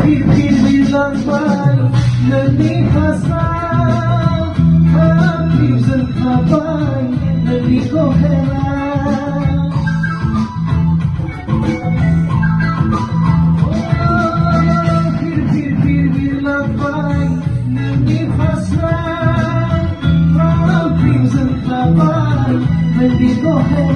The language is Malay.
फिर भी लंबाई नहीं फंसा Zulfabai Nabi ko hera Fir labai Nabi fasra Zulfabai Nabi ko hera